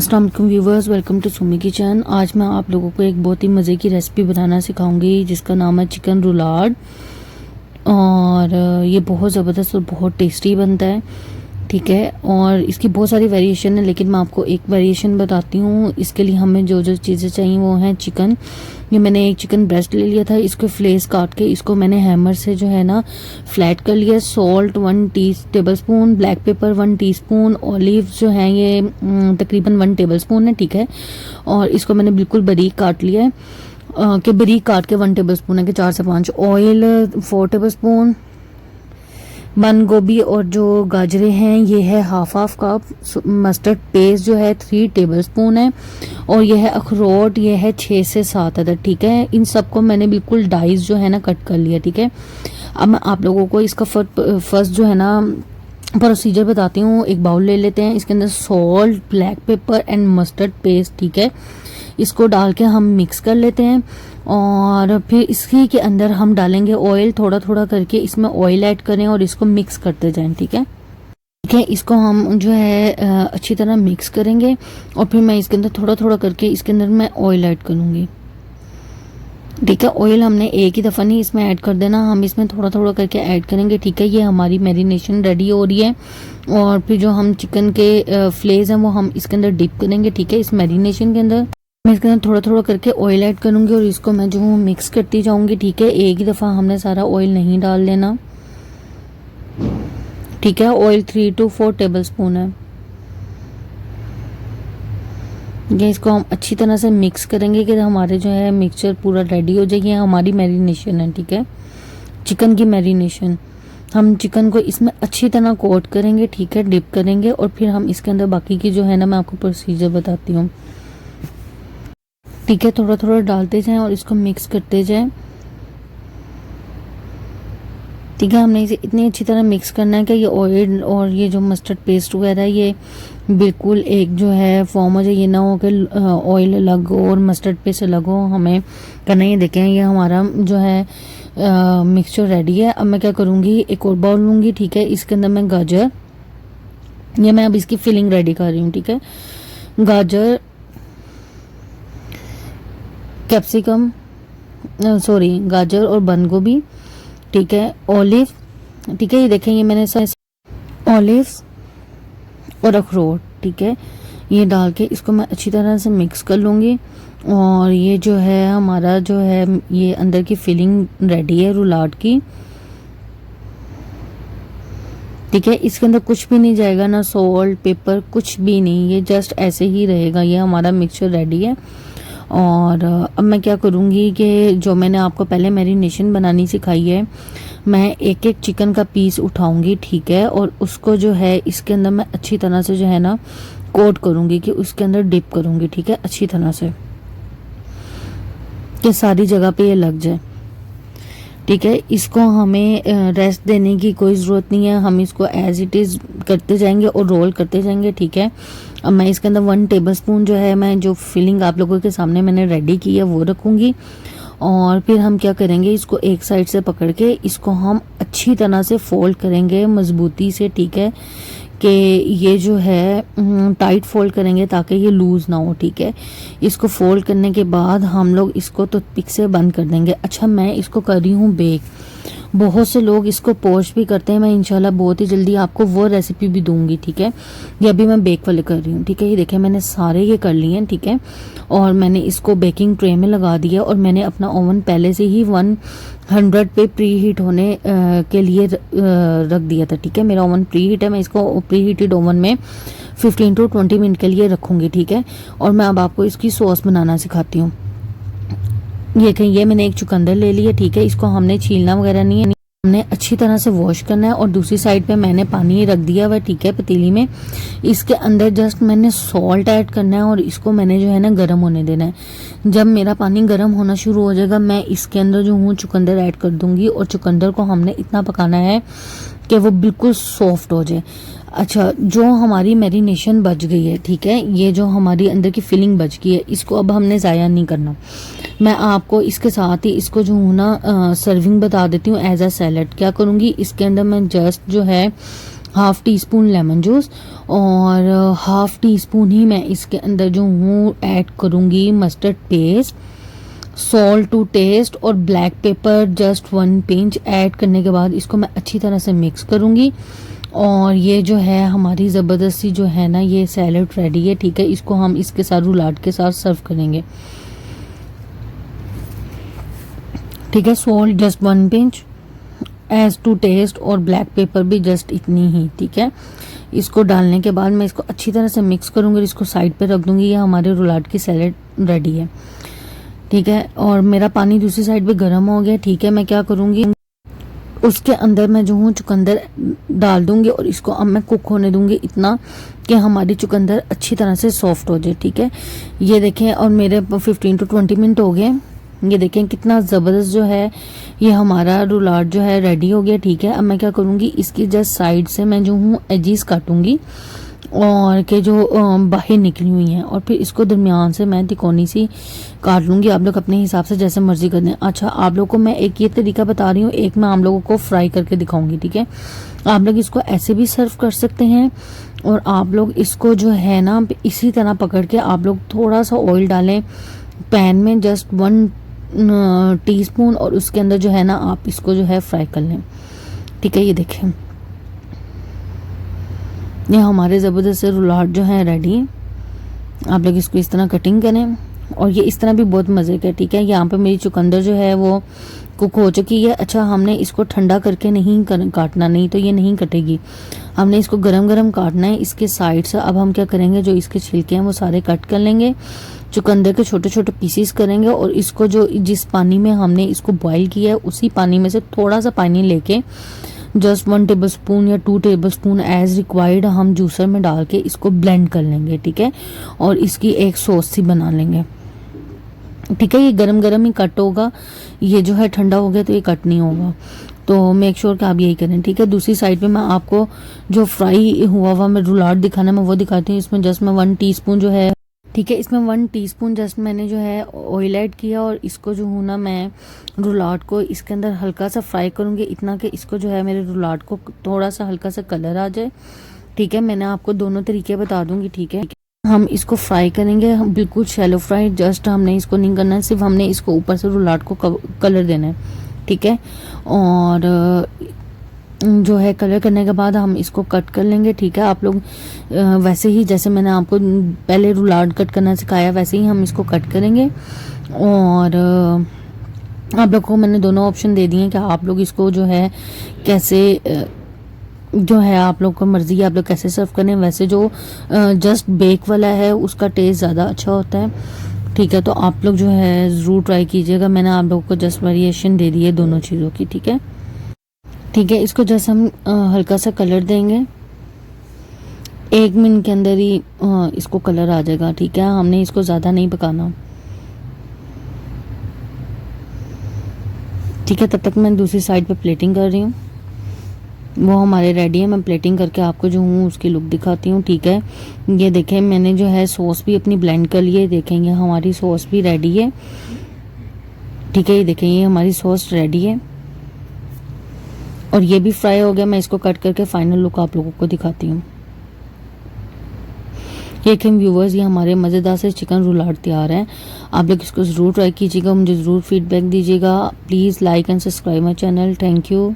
अस्सलाम वालेकुम viewers, welcome to Sumi kitchen. आज मैं आप लोगों को एक बहुत ही मज़े की रेसिपी बनाना सिखाऊंगी जिसका नाम है चिकन रुलाड। और ये बहुत ज़बरदस्त और बहुत टेस्टी बनता है, ठीक है। और इसकी बहुत सारी वेरिएशन है, लेकिन मैं आपको एक वेरिएशन बताती हूँ। इसके लिए हमें जो जो चीज़ें चाहिए वो हैं चिकन। ये मैंने एक चिकन ब्रेस्ट ले लिया था, इसको फ्लेस काट के इसको मैंने हैमर से जो है ना फ्लैट कर लिया। Salt 1 tablespoon, black pepper 1 teaspoon, olive जो है ये तकरीबन 1 टेबलस्पून है, ठीक है। और इसको मैंने बिल्कुल बारीक काट लिया है कि बारीक काट के 1 टेबलस्पून है कि 4 से 5। Oil 4 tablespoon. बंद गोभी और जो गाजरे हैं ये है हाफ कप। मस्टर्ड पेस्ट जो है 3 टेबलस्पून है। और ये है अखरोट, ये है 6 से 7 अदर, ठीक है। इन सबको मैंने बिल्कुल डाइस जो है ना कट कर लिया, ठीक है। अब मैं आप लोगों को इसका फर्स्ट जो है ना प्रोसीजर बताती हूँ। एक बाउल ले लेते हैं, इसके अंदर salt, black pepper and mustard paste, ठीक है। इसको डाल के हम मिक्स कर लेते हैं। और फिर इसी के अंदर हम डालेंगे ऑयल, थोड़ा थोड़ा करके इसमें ऑयल ऐड करें और इसको मिक्स करते जाएं, ठीक है। ठीक है, इसको हम जो है अच्छी तरह मिक्स करेंगे। और फिर मैं इसके अंदर थोड़ा थोड़ा करके इसके अंदर मैं ऑयल ऐड करूँगी, ठीक है। ऑयल हमने एक ही दफ़ा नहीं इसमें ऐड कर देना, हम इसमें थोड़ा थोड़ा करके ऐड करेंगे, ठीक है। ये हमारी मैरिनेशन रेडी हो रही है। और फिर जो हम चिकन के फ्लेज हैं वो हम इसके अंदर डिप करेंगे, ठीक है। इस मैरिनेशन के अंदर मैं इसके अंदर थोड़ा थोड़ा करके ऑयल ऐड करूंगी और इसको मैं जो हूँ मिक्स करती जाऊंगी, ठीक है। एक ही दफ़ा हमने सारा ऑयल नहीं डाल देना, ठीक है। ऑयल 3 to 4 टेबलस्पून है। ये इसको हम अच्छी तरह से मिक्स करेंगे कि हमारे जो है मिक्सचर पूरा रेडी हो जाए। ये हमारी मैरिनेशन है, ठीक है, चिकन की मैरिनेशन। हम चिकन को इसमें अच्छी तरह कोट करेंगे, ठीक है, डिप करेंगे। और फिर हम इसके अंदर बाकी की जो है ना मैं आपको प्रोसीजर बताती हूँ, ठीक है। थोड़ा थोड़ा डालते जाएं और इसको मिक्स करते जाएं, ठीक है। हमने इसे इतनी अच्छी तरह मिक्स करना है कि ये ऑयल और ये जो मस्टर्ड पेस्ट वगैरह ये बिल्कुल एक जो है फॉर्म हो जाए। ये ना हो कि ऑयल अलग हो और मस्टर्ड पेस्ट अलग हो, हमें करना। ये देखें, ये हमारा जो है मिक्सचर रेडी है। अब मैं क्या करूँगी, एक और बाउल लूँगी, ठीक है। इसके अंदर मैं गाजर, ये मैं अब इसकी फिलिंग रेडी कर रही हूँ, ठीक है। गाजर, कैप्सिकम, सॉरी गाजर और बंद गोभी, ठीक है। ऑलिव, ठीक है। ये देखें, ये मैंने ऑलिव और अखरोट, ठीक है, ये डाल के इसको मैं अच्छी तरह से मिक्स कर लूँगी। और ये जो है हमारा जो है ये अंदर की फिलिंग रेडी है रुलाड की, ठीक है। इसके अंदर कुछ भी नहीं जाएगा, ना सॉल्ट पेपर, कुछ भी नहीं, ये जस्ट ऐसे ही रहेगा। ये हमारा मिक्सचर रेडी है। और अब मैं क्या करूँगी कि जो मैंने आपको पहले मैरिनेशन बनानी सिखाई है, मैं एक एक चिकन का पीस उठाऊंगी, ठीक है। और उसको जो है इसके अंदर मैं अच्छी तरह से जो है ना कोट करूँगी, कि उसके अंदर डिप करूँगी, ठीक है, अच्छी तरह से कि सारी जगह पे ये लग जाए, ठीक है। इसको हमें रेस्ट देने की कोई ज़रूरत नहीं है, हम इसको एज इट इज़ करते जाएंगे और रोल करते जाएंगे, ठीक है। अब मैं इसके अंदर 1 टेबलस्पून जो है मैं जो फिलिंग आप लोगों के सामने मैंने रेडी की है वो रखूँगी। और फिर हम क्या करेंगे, इसको एक साइड से पकड़ के इसको हम अच्छी तरह से फोल्ड करेंगे मजबूती से, ठीक है, कि ये जो है टाइट फोल्ड करेंगे ताकि ये लूज़ ना हो, ठीक है। इसको फोल्ड करने के बाद हम लोग इसको टूथपिक से बंद कर देंगे। अच्छा, मैं इसको कर रही हूँ बेक। बहुत से लोग इसको पोस्ट भी करते हैं, मैं इंशाल्लाह बहुत ही जल्दी आपको वो रेसिपी भी दूंगी, ठीक है। ये अभी मैं बेक वाले कर रही हूँ, ठीक है। ये देखें, मैंने सारे ये कर लिए हैं, ठीक है। और मैंने इसको बेकिंग ट्रे में लगा दिया और मैंने अपना ओवन पहले से ही 100 पे प्री हीट होने के लिए रख दिया था, ठीक है। मेरा ओवन प्री हीट है, मैं इसको प्री हीटेड ओवन में 15 to 20 मिनट के लिए रखूँगी, ठीक है। और मैं अब आपको इसकी सॉस बनाना सिखाती हूँ। ये कहीं, ये मैंने एक चुकंदर ले लिया, ठीक है। इसको हमने छीलना वगैरह नहीं है, हमने अच्छी तरह से वॉश करना है। और दूसरी साइड पे मैंने पानी रख दिया हुआ, ठीक है, पतीली में। इसके अंदर जस्ट मैंने सॉल्ट ऐड करना है और इसको मैंने जो है ना गर्म होने देना है। जब मेरा पानी गर्म होना शुरू हो जाएगा, मैं इसके अंदर जो हूँ चुकंदर ऐड कर दूंगी। और चुकंदर को हमने इतना पकाना है कि वो बिल्कुल सॉफ्ट हो जाए। अच्छा, जो हमारी मैरिनेशन बच गई है, ठीक है, ये जो हमारी अंदर की फिलिंग बच गई है, इसको अब हमने ज़ाया नहीं करना। मैं आपको इसके साथ ही इसको जो हूँ ना सर्विंग बता देती हूँ एज अ सैलड। क्या करूँगी, इसके अंदर मैं जस्ट जो है half teaspoon lemon juice और हाफ टी स्पून ही मैं इसके अंदर जो हूँ ऐड करूँगी mustard paste, salt to taste और black pepper just 1 pinch add करने के बाद इसको मैं अच्छी तरह से मिक्स करूँगी। और ये जो है हमारी ज़बरदस्ती जो है ना ये सैलड रेडी है, ठीक है। इसको हम इसके साथ रुलाड के साथ सर्व करेंगे, ठीक है। Salt just 1 pinch as to taste और ब्लैक पेपर भी जस्ट इतनी ही, ठीक है। इसको डालने के बाद मैं इसको अच्छी तरह से मिक्स करूँगी और इसको साइड पे रख दूँगी। ये हमारे रुलाड की सैलड रेडी है, ठीक है। और मेरा पानी दूसरी साइड पे गर्म हो गया, ठीक है। मैं क्या करूँगी, उसके अंदर मैं जो हूँ चुकंदर डाल दूँगी और इसको अब मैं कुक होने दूँगी इतना कि हमारी चुकंदर अच्छी तरह से सॉफ्ट हो जाए, ठीक है। ये देखें और मेरे 15 to 20 मिनट हो गए। ये देखें कितना ज़बरदस्त जो है ये हमारा रुलाड जो है रेडी हो गया, ठीक है। अब मैं क्या करूँगी, इसकी जस्ट साइड से मैं जो हूँ एजिस काटूंगी और के जो बाहर निकली हुई हैं और फिर इसको दरमियान से मैं तिकोनी सी काट लूँगी। आप लोग अपने हिसाब से जैसे मर्जी कर दें। अच्छा, आप लोग को मैं एक ये तरीका बता रही हूँ, एक मैं आप लोगों को फ्राई करके दिखाऊंगी, ठीक है। आप लोग इसको ऐसे भी सर्व कर सकते हैं और आप लोग इसको जो है ना इसी तरह पकड़ के आप लोग थोड़ा सा ऑयल डालें पैन में, जस्ट 1 टीस्पून, और उसके अंदर जो है ना आप इसको जो है फ्राई कर लें, ठीक है। ये देखें ये हमारे ज़बरदस्त से रुलाड जो है रेडी। आप लोग इसको इस तरह कटिंग करें और ये इस तरह भी बहुत मज़े का, ठीक है। यहाँ पे मेरी चुकंदर जो है वो कुक हो चुकी है। अच्छा, हमने इसको ठंडा करके नहीं काटना, नहीं तो ये नहीं कटेगी। हमने इसको गरम गरम काटना है इसके साइड से। अब हम क्या करेंगे, जो इसके छिलके हैं वो सारे कट कर लेंगे, चुकंदर के छोटे छोटे पीसीस करेंगे और इसको जो जिस पानी में हमने इसको बॉईल किया है उसी पानी में से थोड़ा सा पानी लेके जस्ट 1 टेबलस्पून या 2 टेबलस्पून एज रिक्वायर्ड हम जूसर में डाल के इसको ब्लेंड कर लेंगे, ठीक है। और इसकी एक सॉस सी बना लेंगे, ठीक है। ये गरम गरम ही कट होगा, ये जो है ठंडा हो गया तो ये कट नहीं होगा। तो मेक श्योर कि आप यही करें, ठीक है। दूसरी साइड पे मैं आपको जो फ्राई हुआ हुआ मैं रुलाड दिखाना मैं वो दिखाती हूँ। इसमें जस्ट मैं 1 टीस्पून जो है, ठीक है, इसमें 1 टीस्पून जस्ट मैंने जो है ऑयल ऐड किया और इसको जो हूँ ना मैं रुलाड को इसके अंदर हल्का सा फ्राई करूँगी, इतना कि इसको जो है मेरे रुलाड को थोड़ा सा हल्का सा कलर आ जाए, ठीक है। मैंने आपको दोनों तरीके बता दूंगी, ठीक है। हम इसको फ्राई करेंगे, बिल्कुल शैलो फ्राई, जस्ट हमने इसको नहीं करना है, सिर्फ हमने इसको ऊपर से रुलाड को कलर देना है, ठीक है। और जो है कलर करने के बाद हम इसको कट कर लेंगे, ठीक है। आप लोग वैसे ही जैसे मैंने आपको पहले रुलाड कट करना सिखाया वैसे ही हम इसको कट करेंगे। और आप लोग को मैंने दोनों ऑप्शन दे दिए हैं कि आप लोग इसको जो है कैसे जो है आप लोग को मर्जी है आप लोग कैसे सर्व करें। वैसे जो जस्ट बेक वाला है उसका टेस्ट ज़्यादा अच्छा होता है, ठीक है। तो आप लोग जो है ज़रूर ट्राई कीजिएगा। मैंने आप लोगों को जस्ट वेरिएशन दे दी है दोनों चीज़ों की, ठीक है, ठीक है। इसको जस्ट हम हल्का सा कलर देंगे, 1 मिनट के अंदर ही इसको कलर आ जाएगा, ठीक है। हमने इसको ज़्यादा नहीं पकाना, ठीक है। तब तक मैं दूसरी साइड पे प्लेटिंग कर रही हूँ, वो हमारे रेडी है। मैं प्लेटिंग करके आपको जो हूँ उसकी लुक दिखाती हूँ, ठीक है। ये देखें मैंने जो है सॉस भी अपनी ब्लेंड कर ली है, देखेंगे हमारी सॉस भी रेडी है, ठीक है। ये देखें ये हमारी सॉस रेडी है और ये भी फ्राई हो गया। मैं इसको कट करके फाइनल लुक आप लोगों को दिखाती हूँ। ये कि व्यूवर्स ये हमारे मज़ेदार से चिकन रुलाड तैयार है। आप लोग इसको ज़रूर ट्राई कीजिएगा, मुझे ज़रूर फीडबैक दीजिएगा। Please like and subscribe my channel. Thank you.